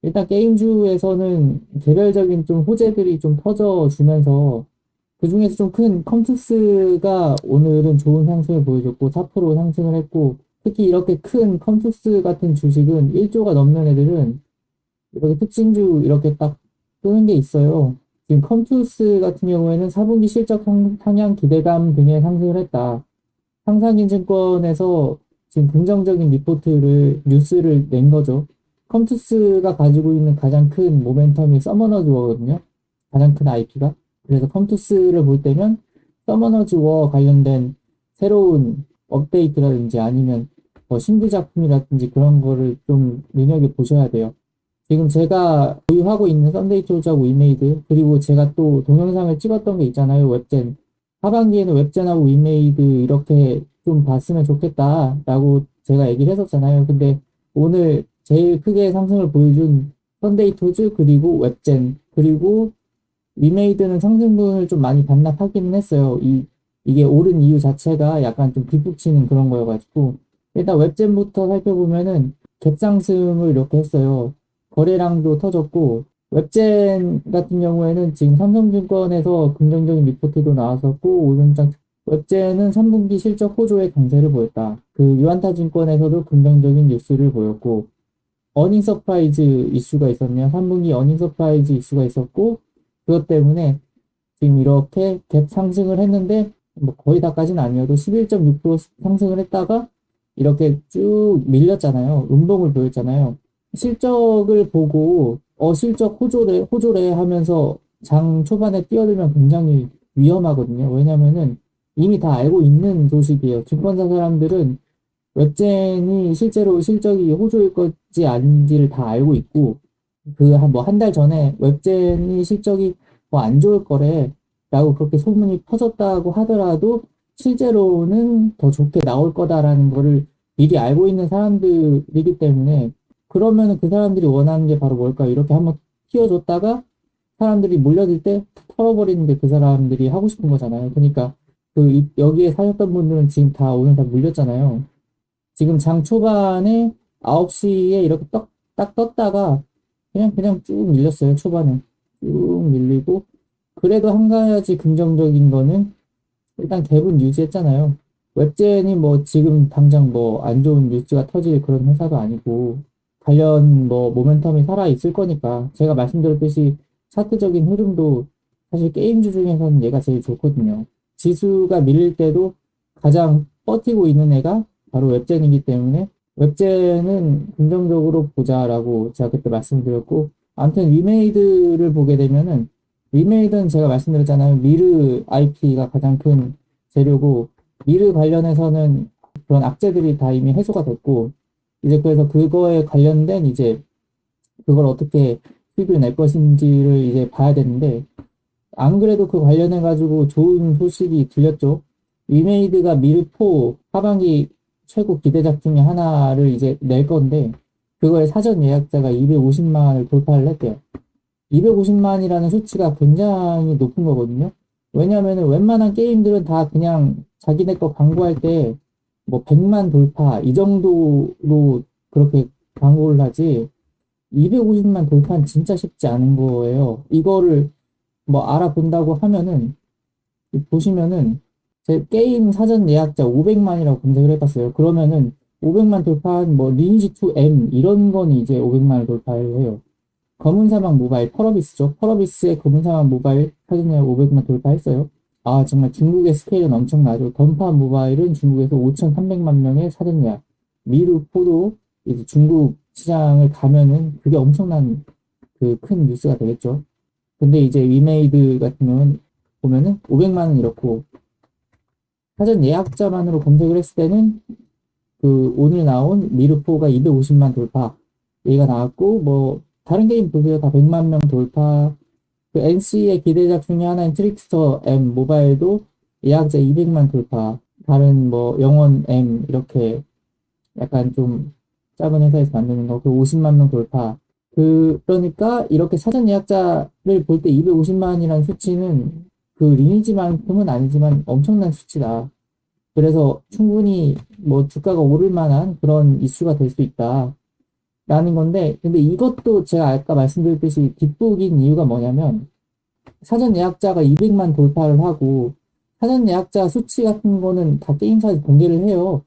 일단 게임주에서는 개별적인 좀 호재들이 좀 터져주면서 그중에서 좀 큰 컴투스가 오늘은 좋은 상승을 보여줬고 4% 상승을 했고 특히 이렇게 큰 컴투스 같은 주식은 1조가 넘는 애들은 이렇게 특징주 이렇게 딱 뜨는 게 있어요. 지금 컴투스 같은 경우에는 4분기 실적 상향 기대감 등에 상승을 했다. 상상인증권에서 지금 긍정적인 리포트를 뉴스를 낸 거죠. 컴투스가 가지고 있는 가장 큰 모멘텀이 서머너즈 워거든요. 가장 큰 IP가. 그래서 컴투스를 볼 때면 서머너즈 워 관련된 새로운 업데이트라든지 아니면 뭐 신규 작품이라든지 그런 거를 좀 눈여겨 보셔야 돼요. 지금 제가 보유하고 있는 썬데이 조작 위메이드 그리고 제가 또 동영상을 찍었던 게 있잖아요. 웹젠. 하반기에는 웹젠하고 위메이드 이렇게 좀 봤으면 좋겠다라고 제가 얘기를 했었잖아요. 근데 오늘 제일 크게 상승을 보여준 썬데이 토즈 그리고 웹젠 그리고 위메이드는 상승분을 좀 많이 반납하기는 했어요. 이게 오른 이유 자체가 약간 좀 뒷북치는 그런 거여가지고 일단 웹젠부터 살펴보면은 갭상승을 이렇게 했어요. 거래량도 터졌고 웹젠 같은 경우에는 지금 삼성증권에서 긍정적인 리포트도 나왔었고 오전장 웹젠은 3분기 실적 호조의 강세를 보였다. 그 유안타증권에서도 긍정적인 뉴스를 보였고 어닝 서프라이즈 이슈가 있었네요. 3분기 어닝 서프라이즈 이슈가 있었고 그것 때문에 지금 이렇게 갭 상승을 했는데 뭐 거의 다까지는 아니어도 11.6% 상승을 했다가 이렇게 쭉 밀렸잖아요. 음봉을 보였잖아요. 실적을 보고 실적 호조래 하면서 장 초반에 뛰어들면 굉장히 위험하거든요. 왜냐면은 이미 다 알고 있는 소식이에요. 증권사 사람들은 웹젠이 실제로 실적이 호조일 건지 아닌지를 다 알고 있고 그 한 뭐 한 달 전에 웹젠이 실적이 뭐 안 좋을 거래 라고 그렇게 소문이 퍼졌다고 하더라도 실제로는 더 좋게 나올 거다라는 거를 미리 알고 있는 사람들이기 때문에 그러면은 그 사람들이 원하는 게 바로 뭘까 이렇게 한번 튀어줬다가 사람들이 몰려들 때 털어버리는 게 그 사람들이 하고 싶은 거잖아요. 그러니까 여기에 사셨던 분들은 지금 다 오늘 다 물렸잖아요. 지금 장 초반에 9시에 이렇게 딱 떴다가 그냥 쭉 밀렸어요. 초반에 쭉 밀리고 그래도 한 가지 긍정적인 거는 일단 갭은 유지했잖아요. 웹젠이 뭐 지금 당장 뭐 안 좋은 뉴스가 터질 그런 회사도 아니고 관련 뭐 모멘텀이 살아 있을 거니까 제가 말씀드렸듯이 차트적인 흐름도 사실 게임주 중에서는 얘가 제일 좋거든요. 지수가 밀릴 때도 가장 버티고 있는 애가 바로 웹젠이기 때문에 웹젠은 긍정적으로 보자라고 제가 그때 말씀드렸고 아무튼 위메이드를 보게 되면은 위메이드는 제가 말씀드렸잖아요. 미르 IP가 가장 큰 재료고 미르 관련해서는 그런 악재들이 다 이미 해소가 됐고 이제 그래서 그거에 관련된 이제 그걸 어떻게 수익을 낼 것인지를 이제 봐야 되는데 안 그래도 그 관련해 가지고 좋은 소식이 들렸죠. 위메이드가 미르4 하반기 최고 기대작 중에 하나를 이제 낼 건데 그거의 사전 예약자가 250만을 돌파를 했대요. 250만이라는 수치가 굉장히 높은 거거든요. 왜냐면은 웬만한 게임들은 다 그냥 자기네 거 광고할 때 뭐 100만 돌파 이 정도로 그렇게 광고를 하지 250만 돌파는 진짜 쉽지 않은 거예요. 이거를 뭐 알아본다고 하면은 보시면은 제 게임 사전 예약자 500만이라고 검색을 해봤어요. 그러면은 500만 돌파한 뭐 리니지 2 M 이런 건 이제 500만을 돌파를 해요. 검은 사막 모바일 펄어비스죠. 펄어비스의 검은 사막 모바일 사전 예약 500만 돌파했어요. 아 정말 중국의 스케일은 엄청나죠. 던파 모바일은 중국에서 5,300만 명의 사전 예약. 미르포도 이제 중국 시장을 가면은 그게 엄청난 그 큰 뉴스가 되겠죠. 근데 이제 위메이드 같은 경우는 보면은 500만은 이렇고 사전 예약자만으로 검색을 했을 때는 그 오늘 나온 미르포가 250만 돌파 얘가 나왔고 뭐 다른 게임 보세요. 다 100만 명 돌파. 그 NC의 기대작 중에 하나인 트릭스터 M 모바일도 예약자 200만 돌파. 다른 뭐 영원 M 이렇게 약간 좀 작은 회사에서 만드는 거. 그 50만 명 돌파. 그러니까 이렇게 사전 예약자를 볼 때 250만이라는 수치는 그 리니지만큼은 아니지만 엄청난 수치다. 그래서 충분히 뭐 주가가 오를 만한 그런 이슈가 될 수 있다. 라는 건데, 근데 이것도 제가 아까 말씀드렸듯이 뒷북인 이유가 뭐냐면, 사전 예약자가 200만 돌파를 하고, 사전 예약자 수치 같은 거는 다 게임사에서 공개를 해요.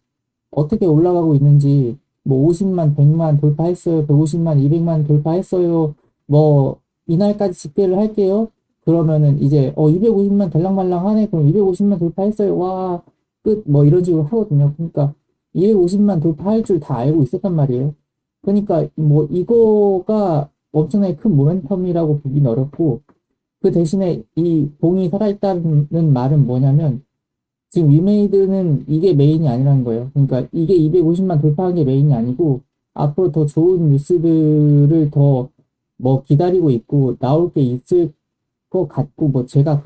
어떻게 올라가고 있는지, 뭐 50만, 100만 돌파했어요. 150만, 200만 돌파했어요. 뭐, 이날까지 집계를 할게요. 그러면은 이제, 250만 달랑말랑 하네. 그럼 250만 돌파했어요. 와, 끝. 뭐 이런 식으로 하거든요. 그러니까 250만 돌파할 줄 다 알고 있었단 말이에요. 그러니까 뭐 이거가 엄청나게 큰 모멘텀이라고 보긴 어렵고, 그 대신에 이 봉이 살아있다는 말은 뭐냐면, 지금 위메이드는 이게 메인이 아니라는 거예요. 그러니까 이게 250만 돌파한 게 메인이 아니고 앞으로 더 좋은 뉴스들을 더 뭐 기다리고 있고 나올 게 있을 것 같고 뭐 제가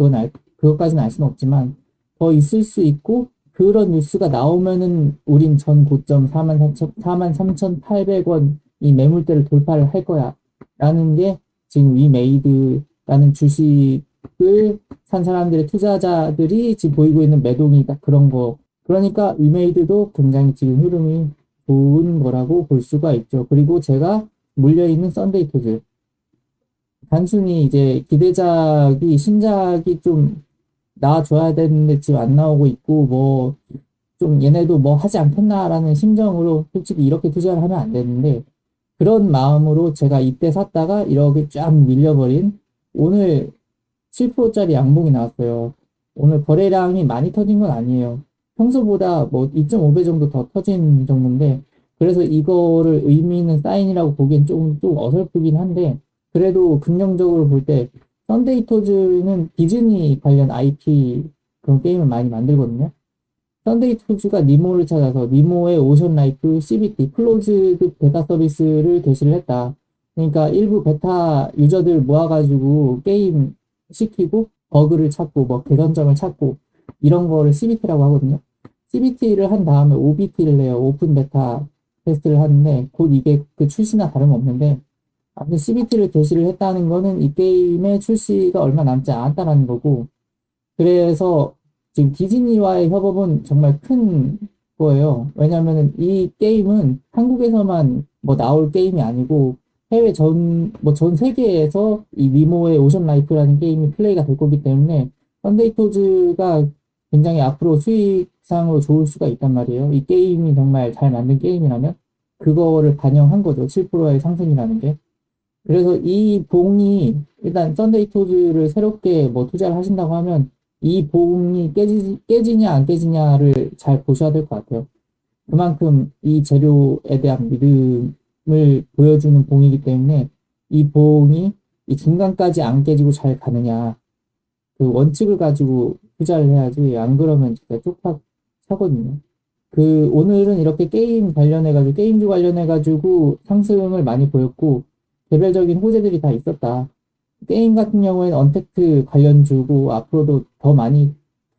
그것까지는 알 수는 없지만 더 있을 수 있고 그런 뉴스가 나오면은 우린 전 고점 43,800원 이 매물대를 돌파를 할 거야 라는 게 지금 위메이드라는 주식을 산 사람들의 투자자들이 지금 보이고 있는 매동이다 그런 거. 그러니까 위메이드도 굉장히 지금 흐름이 좋은 거라고 볼 수가 있죠. 그리고 제가 물려있는 썬데이 토즈. 단순히 이제 기대작이 신작이 좀 나와줘야 되는데 지금 안 나오고 있고 뭐 좀 얘네도 뭐 하지 않겠나라는 심정으로 솔직히 이렇게 투자를 하면 안 되는데 그런 마음으로 제가 이때 샀다가 이렇게 쫙 밀려버린 오늘 7%짜리 양봉이 나왔어요. 오늘 거래량이 많이 터진 건 아니에요. 평소보다 뭐 2.5배 정도 더 터진 정도인데, 그래서 이거를 의미 있는 사인이라고 보기엔 좀 어설프긴 한데, 그래도 긍정적으로 볼 때, 썬데이 토즈는 디즈니 관련 IP 그런 게임을 많이 만들거든요. 썬데이 토즈가 니모를 찾아서 니모의 오션 라이프 CBT 클로즈드 베타 서비스를 개시를 했다. 그러니까 일부 베타 유저들 모아가지고 게임 시키고 버그를 찾고 뭐 개선점을 찾고 이런 거를 CBT라고 하거든요. CBT를 한 다음에 OBT를 해요. 오픈 베타 테스트를 하는데 곧 이게 그 출시나 다름없는데 아무튼 CBT를 개시를 했다는 거는 이 게임의 출시가 얼마 남지 않았다라는 거고 그래서 지금 디즈니와의 협업은 정말 큰 거예요. 왜냐면은 이 게임은 한국에서만 뭐 나올 게임이 아니고 해외 뭐 전 세계에서 이 미모의 오션 라이프라는 게임이 플레이가 될 거기 때문에 썬데이 토즈가 굉장히 앞으로 수익상으로 좋을 수가 있단 말이에요. 이 게임이 정말 잘 만든 게임이라면 그거를 반영한 거죠. 7%의 상승이라는 게. 그래서 이 봉이 일단 썬데이 토즈를 새롭게 뭐 투자를 하신다고 하면 이 봉이 깨지냐 안 깨지냐를 잘 보셔야 될 것 같아요. 그만큼 이 재료에 대한 믿음을 보여주는 봉이기 때문에 이 봉이 이 중간까지 안 깨지고 잘 가느냐 그 원칙을 가지고 투자를 해야지 안 그러면 진짜 쪽박 차거든요. 그 오늘은 이렇게 게임 관련해가지고 게임주 관련해가지고 상승을 많이 보였고 개별적인 호재들이 다 있었다. 게임 같은 경우에는 언택트 관련주고 앞으로도 더 많이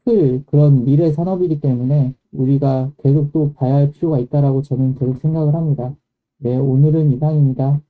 클 그런 미래 산업이기 때문에 우리가 계속 또 봐야 할 필요가 있다라고 저는 계속 생각을 합니다. 네, 오늘은 이상입니다.